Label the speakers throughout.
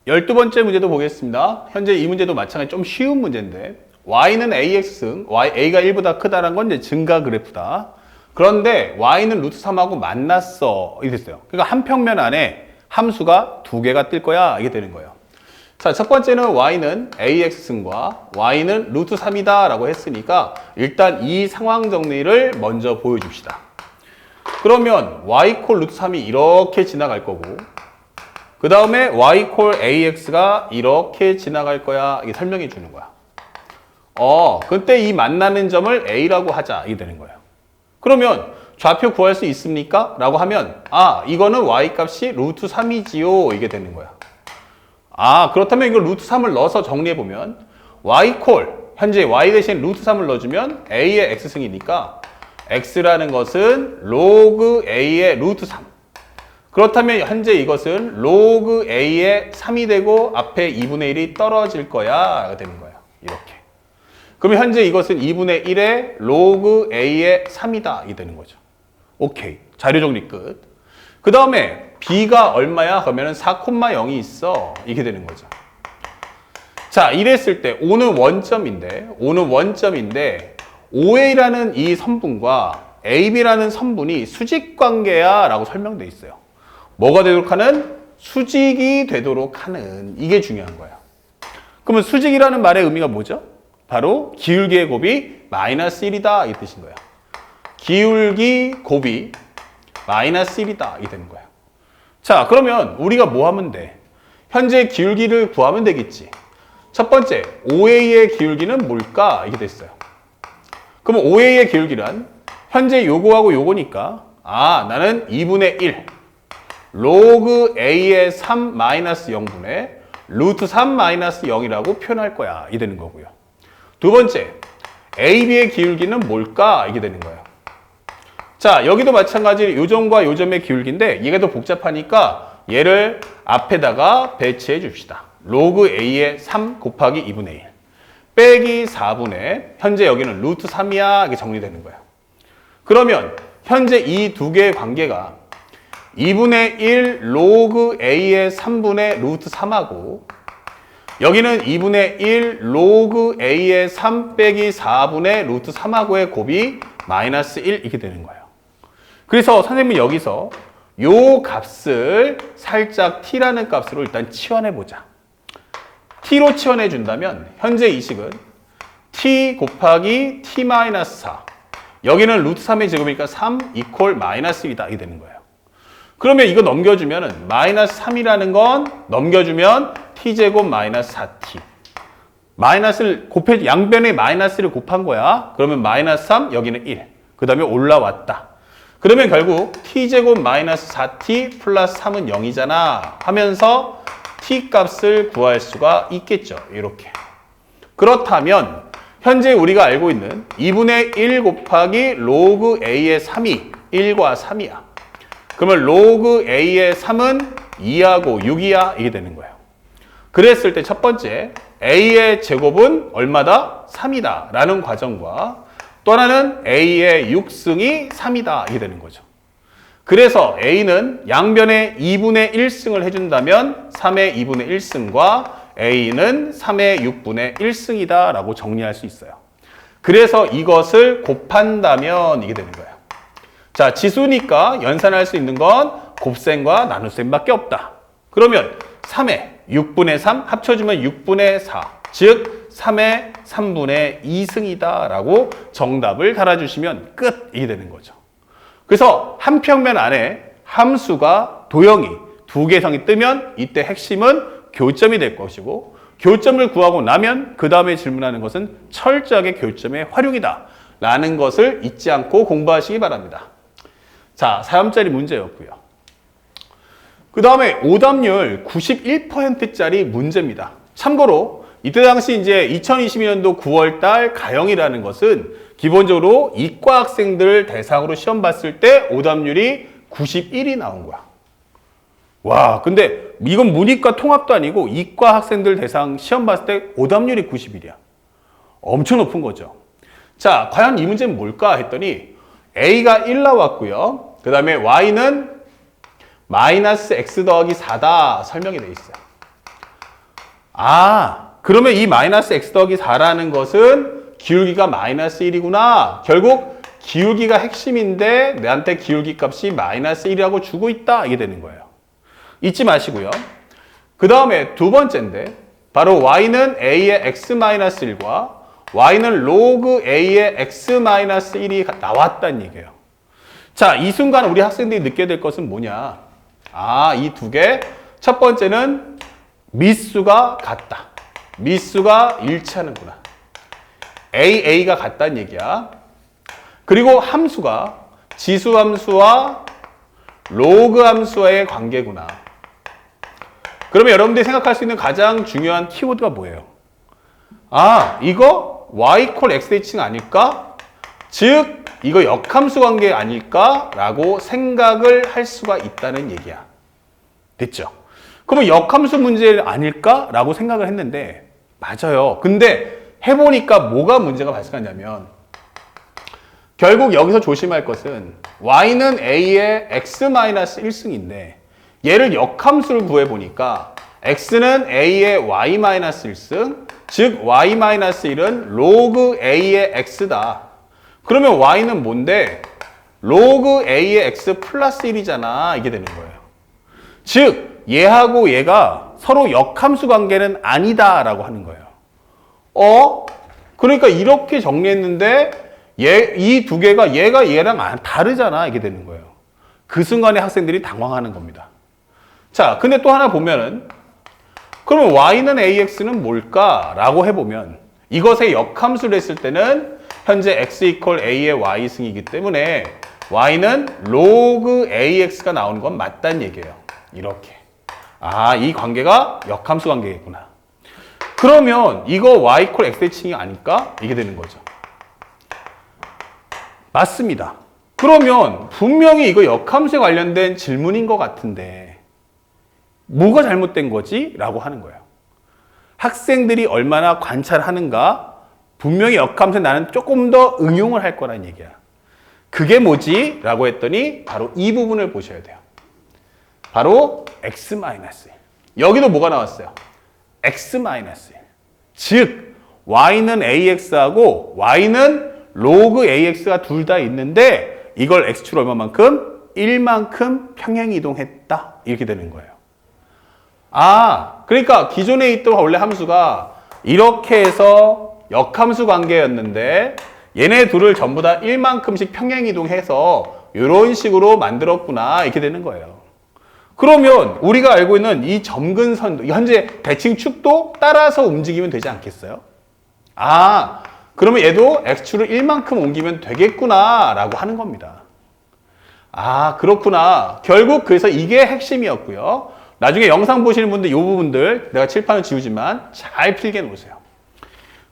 Speaker 1: 12번째 문제도 보겠습니다. 현재 이 문제도 마찬가지 좀 쉬운 문제인데 y는 ax승, a가 1보다 크다는 건 이제 증가 그래프다. 그런데 y는 루트 3하고 만났어. 이게 됐어요. 그러니까 한 평면 안에 함수가 두 개가 뜰 거야. 이게 되는 거예요. 자, 첫 번째는 y는 ax승과 y는 루트 3이다 라고 했으니까 일단 이 상황 정리를 먼저 보여줍시다. 그러면 y 콜 루트 3이 이렇게 지나갈 거고 그 다음에 y 콜 ax가 이렇게 지나갈 거야. 이게 설명해 주는 거야. 그때 이 만나는 점을 a라고 하자. 이게 되는 거예요. 그러면 좌표 구할 수 있습니까? 라고 하면 이거는 y 값이 루트 3이지요. 이게 되는 거야. 그렇다면 이걸 루트 3을 넣어서 정리해보면 y 콜, 현재 y 대신 루트 3을 넣어주면 a의 x승이니까 x라는 것은 로그 a의 루트 3. 그렇다면 현재 이것은 로그 a의 3이 되고 앞에 2분의 1이 떨어질 거야 되는 거예요. 이렇게. 그러면 현재 이것은 2분의 1의 로그 a의 3이다. 이 되는 거죠. 오케이. 자료 정리 끝. 그 다음에 b가 얼마야? 그러면 4,0이 있어. 이게 되는 거죠. 자, 이랬을 때 O는 원점인데 OA라는 이 선분과 AB라는 선분이 수직관계야 라고 설명되어 있어요. 뭐가 되도록 하는? 수직이 되도록 하는. 이게 중요한 거예요. 그러면 수직이라는 말의 의미가 뭐죠? 바로 기울기의 곱이 마이너스 1이다. 이 뜻인 거예요. 기울기 곱이 마이너스 1이다. 이 되는 거예요. 자, 그러면 우리가 뭐 하면 돼? 현재 기울기를 구하면 되겠지. 첫 번째, OA의 기울기는 뭘까? 이게 됐어요. 그럼 OA의 기울기란 현재 요거하고 요거니까 나는 2분의 1 로그 A의 3 마이너스 0분의 루트 3 마이너스 0이라고 표현할 거야. 이 되는 거고요. 두 번째, AB의 기울기는 뭘까? 이게 되는 거예요. 자, 여기도 마찬가지로 요점과 요점의 기울기인데 얘가 더 복잡하니까 얘를 앞에다가 배치해 줍시다. 로그 A의 3 곱하기 2분의 1 빼기 4분의 현재 여기는 루트 3이야. 이게 정리되는 거예요. 그러면 현재 이 두 개의 관계가 2분의 1 로그 A의 3분의 루트 3하고 여기는 2분의 1 로그 A의 3 빼기 4분의 루트 3하고의 곱이 마이너스 1 이렇게 되는 거예요. 그래서 선생님이 여기서 요 값을 살짝 t라는 값으로 일단 치환해보자. t로 치환해준다면 현재 이 식은 t 곱하기 t 마이너스 4 여기는 루트 3의 제곱이니까 3 이퀄 마이너스 1이다. 이게 되는 거예요. 그러면 이거 넘겨주면은 마이너스 3이라는 건 넘겨주면 t제곱 마이너스 4t 마이너스를 양변에 마이너스를 곱한 거야. 그러면 마이너스 3 여기는 1 그 다음에 올라왔다. 그러면 결국 t제곱 마이너스 4t 플러스 3은 0이잖아 하면서 t 값을 구할 수가 있겠죠. 이렇게. 그렇다면 현재 우리가 알고 있는 2분의 1 곱하기 로그 a의 3이 1과 3이야. 그러면 로그 a의 3은 2하고 6이야. 이게 되는 거예요. 그랬을 때 첫 번째 a의 제곱은 얼마다? 3이다 라는 과정과 또 하나는 a의 6승이 3이다. 이게 되는 거죠. 그래서 a는 양변에 2분의 1승을 해준다면 3의 2분의 1승과 a는 3의 6분의 1승이다 라고 정리할 수 있어요. 그래서 이것을 곱한다면 이게 되는 거예요. 자, 지수니까 연산할 수 있는 건 곱셈과 나눗셈밖에 없다. 그러면 3의 6분의 3 합쳐주면 6분의 4 즉 3의 3분의 2승이다 라고 정답을 달아주시면 끝! 이게 되는 거죠. 그래서 한 평면 안에 함수가 도형이 두 개성이 뜨면 이때 핵심은 교점이 될 것이고 교점을 구하고 나면 그 다음에 질문하는 것은 철저하게 교점의 활용이다 라는 것을 잊지 않고 공부하시기 바랍니다. 자, 4점짜리 문제였고요. 그 다음에 오답률 91%짜리 문제입니다. 참고로 이때 당시 이제 2022년도 9월달 가형이라는 것은 기본적으로 이과 학생들을 대상으로 시험 봤을 때 오답률이 91이 나온 거야. 와, 근데 이건 문이과 통합도 아니고 이과 학생들 대상 시험 봤을 때 오답률이 91이야. 엄청 높은 거죠. 자, 과연 이 문제는 뭘까 했더니 A가 1 나왔고요. 그 다음에 Y는 마이너스 X 더하기 4다 설명이 되어 있어요. 그러면 이 마이너스 x 더하기 4라는 것은 기울기가 마이너스 1이구나. 결국 기울기가 핵심인데 내한테 기울기 값이 마이너스 1이라고 주고 있다. 이게 되는 거예요. 잊지 마시고요. 그 다음에 두 번째인데 바로 y는 a의 x-1과 y는 로그 a의 x-1이 나왔다는 얘기예요. 자, 이 순간 우리 학생들이 느껴야 될 것은 뭐냐? 이 두 개. 첫 번째는 미수가 같다. 미수가 일치하는구나. a가 같다는 얘기야. 그리고 함수가 지수 함수와 로그 함수와의 관계구나. 그러면 여러분들이 생각할 수 있는 가장 중요한 키워드가 뭐예요? 이거 y 콜 x 대칭 아닐까? 즉 이거 역함수 관계 아닐까? 라고 생각을 할 수가 있다는 얘기야. 됐죠? 그러면 역함수 문제 아닐까? 라고 생각을 했는데 맞아요. 근데 해보니까 뭐가 문제가 발생하냐면 결국 여기서 조심할 것은 y는 a의 x-1승인데 얘를 역함수를 구해보니까 x는 a의 y-1승, 즉 y-1은 로그 a의 x다. 그러면 y는 뭔데? 로그 a의 x 플러스 1이잖아. 이게 되는 거예요. 즉 얘하고 얘가 서로 역함수 관계는 아니다 라고 하는 거예요. 그러니까 이렇게 정리했는데 이 두 개가 얘가 얘랑 다르잖아. 이게 되는 거예요. 그 순간에 학생들이 당황하는 겁니다. 자, 근데 또 하나 보면은 그러면 y는 ax는 뭘까? 라고 해보면 이것의 역함수를 했을 때는 현재 x 이퀄 a의 y승이기 때문에 y는 로그 ax가 나오는 건 맞다는 얘기예요. 이렇게. 이 관계가 역함수 관계겠구나. 그러면 이거 y 이퀄 x 대칭이 아닐까? 이게 되는 거죠. 맞습니다. 그러면 분명히 이거 역함수에 관련된 질문인 것 같은데 뭐가 잘못된 거지? 라고 하는 거예요. 학생들이 얼마나 관찰하는가? 분명히 역함수에 나는 조금 더 응용을 할 거란 얘기야. 그게 뭐지? 라고 했더니 바로 이 부분을 보셔야 돼요. 바로 x-1. 여기도 뭐가 나왔어요? x-1. 즉 y는 ax하고 y는 로그 ax가 둘 다 있는데 이걸 x축으로 얼마만큼? 1만큼 평행이동했다. 이렇게 되는 거예요. 그러니까 기존에 있던 원래 함수가 이렇게 해서 역함수 관계였는데 얘네 둘을 전부 다 1만큼씩 평행이동해서 이런 식으로 만들었구나. 이렇게 되는 거예요. 그러면 우리가 알고 있는 이 점근선도 현재 대칭축도 따라서 움직이면 되지 않겠어요? 그러면 얘도 x축을 1만큼 옮기면 되겠구나 라고 하는 겁니다. 그렇구나. 결국 그래서 이게 핵심이었고요. 나중에 영상 보시는 분들 이 부분들 내가 칠판을 지우지만 잘 필게 놓으세요.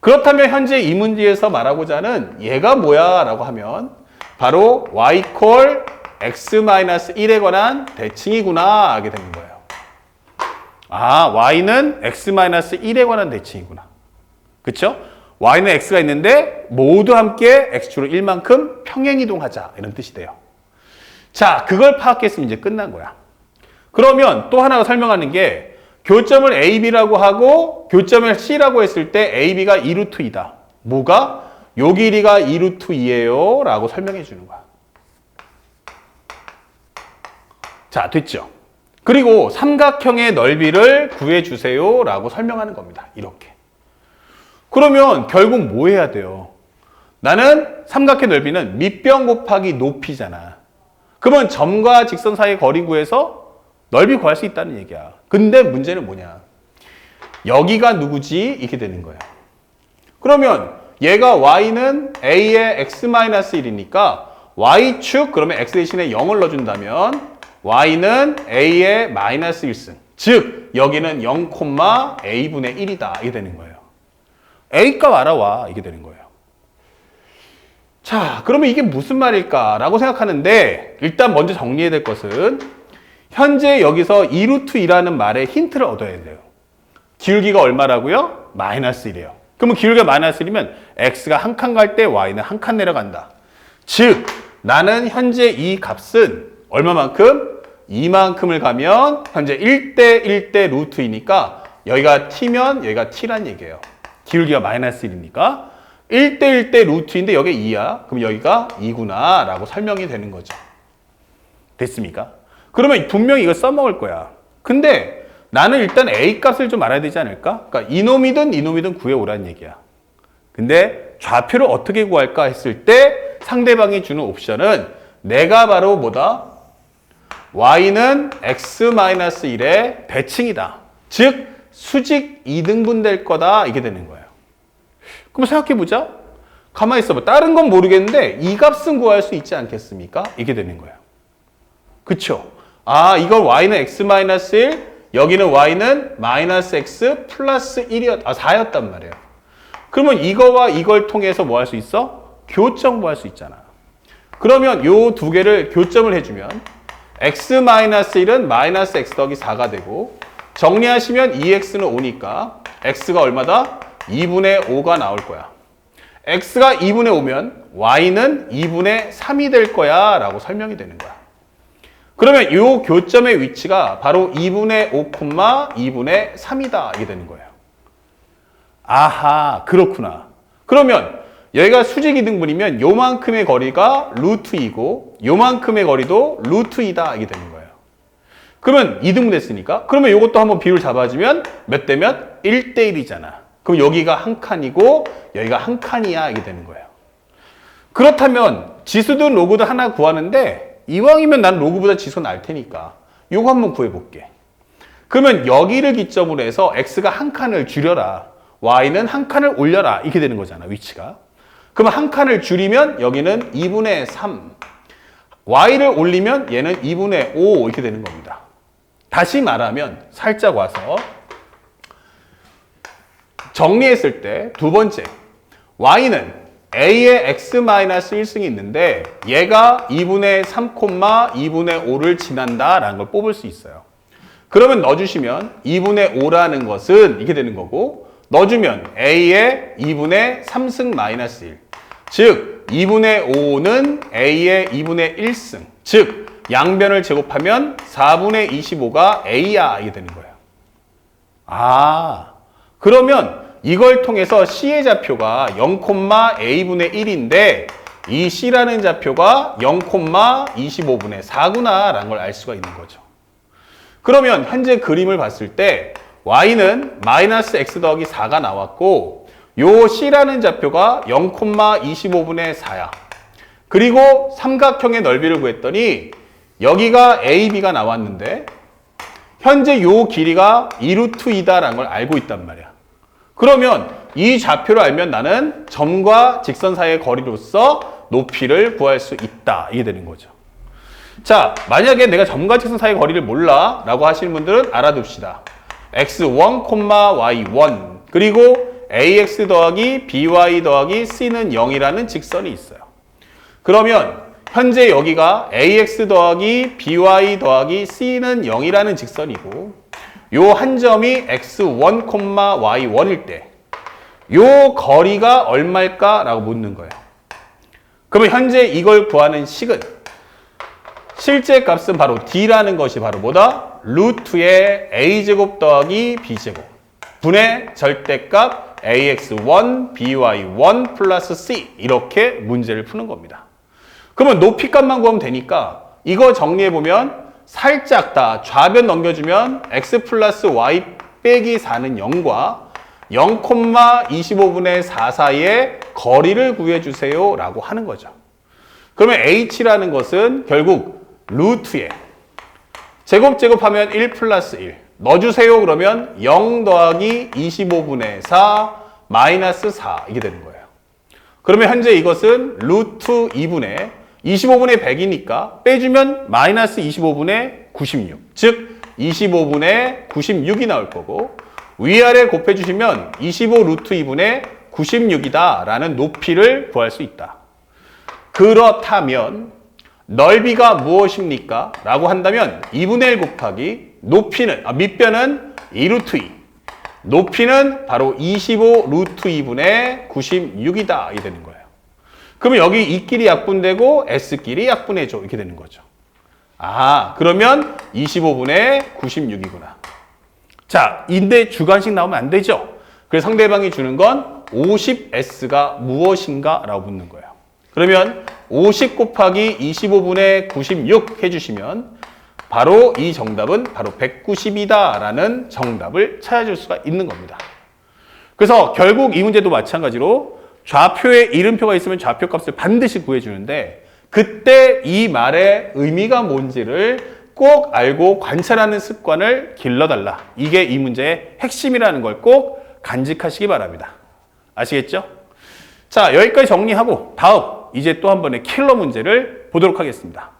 Speaker 1: 그렇다면 현재 이 문제에서 말하고자 하는 얘가 뭐야 라고 하면 바로 y 콜 x-1에 관한 대칭이구나 하게 되는 거예요. y는 x-1에 관한 대칭이구나. 그쵸? y는 x가 있는데 모두 함께 x축으로 1만큼 평행이동하자 이런 뜻이 돼요. 자, 그걸 파악했으면 이제 끝난 거야. 그러면 또 하나 설명하는 게 교점을 AB라고 하고 교점을 C라고 했을 때 AB가 2루트 2다. 뭐가? 요 길이가 2루트 2예요 라고 설명해 주는 거야. 자, 됐죠? 그리고 삼각형의 넓이를 구해주세요 라고 설명하는 겁니다. 이렇게. 그러면 결국 뭐 해야 돼요? 나는 삼각형 넓이는 밑변 곱하기 높이잖아. 그러면 점과 직선 사이의 거리 구해서 넓이 구할 수 있다는 얘기야. 근데 문제는 뭐냐? 여기가 누구지? 이렇게 되는 거야. 그러면 얘가 y는 a의 x-1이니까 y축 그러면 x 대신에 0을 넣어준다면 y는 a의 마이너스 1승. 즉 여기는 0,a분의 1이다. 이게 되는 거예요. a값 알아와. 이게 되는 거예요. 자, 그러면 이게 무슨 말일까라고 생각하는데 일단 먼저 정리해야 될 것은 현재 여기서 2루트 2라는 말에 힌트를 얻어야 돼요. 기울기가 얼마라고요? 마이너스 1이에요. 그러면 기울기가 마이너스 1이면 x가 한 칸 갈 때 y는 한 칸 내려간다. 즉 나는 현재 이 값은 얼마만큼? 2만큼을 가면 현재 1대 1대 루트 2니까 여기가 t면 여기가 t란 얘기예요. 기울기가 마이너스 1이니까 1대1 대 루트인데 여기 2야. 그럼 여기가 2구나 라고 설명이 되는 거죠. 됐습니까? 그러면 분명히 이거 써먹을 거야. 근데 나는 일단 A 값을 좀 알아야 되지 않을까? 그러니까 이놈이든 구해오라는 얘기야. 근데 좌표를 어떻게 구할까 했을 때 상대방이 주는 옵션은 내가 바로 뭐다? y는 x-1의 대칭이다. 즉 수직 2등분 될 거다. 이게 되는 거예요. 그럼 생각해보자. 가만히 있어봐. 다른 건 모르겠는데 이 값은 구할 수 있지 않겠습니까? 이게 되는 거예요. 그쵸? 아, 이걸 y는 x-1, 여기는 y는 마이너스 x 플러스 4였단 말이에요. 그러면 이거와 이걸 통해서 뭐 할 수 있어? 교점 구할 수 있잖아. 그러면 요 두 개를 교점을 해주면 x-1은 마이너스 x 더하기 4가 되고 정리하시면 2x는 5니까 x가 얼마다? 2분의 5가 나올 거야. x가 2분의 5면 y는 2분의 3이 될 거야 라고 설명이 되는 거야. 그러면 이 교점의 위치가 바로 2분의 5, 2분의 3이다. 이게 되는 거예요. 아하, 그렇구나. 그러면 여기가 수직 이등분이면 요만큼의 거리가 루트 2고 요만큼의 거리도 루트 2다. 이게 되는 거예요. 그러면 이등분 됐으니까 그러면 이것도 한번 비율 잡아주면 몇 대 몇? 1대 1이잖아. 그럼 여기가 한 칸이고 여기가 한 칸이야. 이게 되는 거예요. 그렇다면 지수든 로그든 하나 구하는데 이왕이면 난 로그보다 지수 날 테니까 요거 한번 구해볼게. 그러면 여기를 기점으로 해서 x가 한 칸을 줄여라. y는 한 칸을 올려라. 이렇게 되는 거잖아. 위치가. 그러면 한 칸을 줄이면 여기는 2분의 3. y를 올리면 얘는 2분의 5 이렇게 되는 겁니다. 다시 말하면 살짝 와서 정리했을 때 두 번째 y는 a의 x-1승이 있는데 얘가 2분의 3, 2분의 5를 지난다 라는 걸 뽑을 수 있어요. 그러면 넣어주시면 2분의 5라는 것은 이렇게 되는 거고 넣어주면 a의 2분의 3승 마이너스 1 즉 2분의 5는 a의 2분의 1승 즉 양변을 제곱하면 4분의 25가 a야 이게 되는 거예요. 아 그러면 이걸 통해서 C의 좌표가 0,a분의 1인데 이 C라는 좌표가 0,25분의 4구나 라는 걸 알 수가 있는 거죠. 그러면 현재 그림을 봤을 때 y는 마이너스 x 더하기 4가 나왔고 요 C라는 좌표가 0,25분의 4야. 그리고 삼각형의 넓이를 구했더니 여기가 AB가 나왔는데 현재 요 길이가 2루트 2다라는 걸 알고 있단 말이야. 그러면 이 좌표를 알면 나는 점과 직선 사이의 거리로서 높이를 구할 수 있다. 이게 되는 거죠. 자, 만약에 내가 점과 직선 사이의 거리를 몰라 라고 하시는 분들은 알아둡시다. x1, y1 그리고 ax 더하기 by 더하기 c는 0이라는 직선이 있어요. 그러면 현재 여기가 ax 더하기 by 더하기 c는 0이라는 직선이고 요 한 점이 x1, y1일 때 요 거리가 얼마일까? 라고 묻는 거예요. 그러면 현재 이걸 구하는 식은 실제 값은 바로 d라는 것이 바로 뭐다? 루트의 a제곱 더하기 b제곱 분의 절대값 ax1, by1 플러스 c 이렇게 문제를 푸는 겁니다. 그러면 높이값만 구하면 되니까 이거 정리해보면 살짝 다 좌변 넘겨주면 x 플러스 y 빼기 4는 0과 0,25분의 4 사이의 거리를 구해주세요 라고 하는 거죠. 그러면 h라는 것은 결국 루트에 제곱하면 1 플러스 1 넣어주세요 그러면 0 더하기 25분의 4 마이너스 4 이게 되는 거예요. 그러면 현재 이것은 루트 2분의 25분의 100이니까 빼주면 마이너스 25분의 96 즉 25분의 96이 나올 거고 위아래 곱해주시면 25 루트 2분의 96이다 라는 높이를 구할 수 있다. 그렇다면 넓이가 무엇입니까? 라고 한다면 2분의 1 곱하기 높이는 밑변은 2루트 2 높이는 바로 25 루트 2분의 96이다 이게 되는 거예요. 그러면 여기 E끼리 약분되고 S끼리 약분해줘 이렇게 되는 거죠. 아 그러면 25분의 96이구나. 자, 인데 주관식 나오면 안 되죠. 그래서 상대방이 주는 건 50S가 무엇인가 라고 묻는 거예요. 그러면 50 곱하기 25분의 96 해주시면 바로 이 정답은 바로 190이다 라는 정답을 찾아줄 수가 있는 겁니다. 그래서 결국 이 문제도 마찬가지로 좌표에 이름표가 있으면 좌표 값을 반드시 구해주는데 그때 이 말의 의미가 뭔지를 꼭 알고 관찰하는 습관을 길러달라. 이게 이 문제의 핵심이라는 걸 꼭 간직하시기 바랍니다. 아시겠죠? 자, 여기까지 정리하고 다음 이제 또 한 번의 킬러 문제를 보도록 하겠습니다.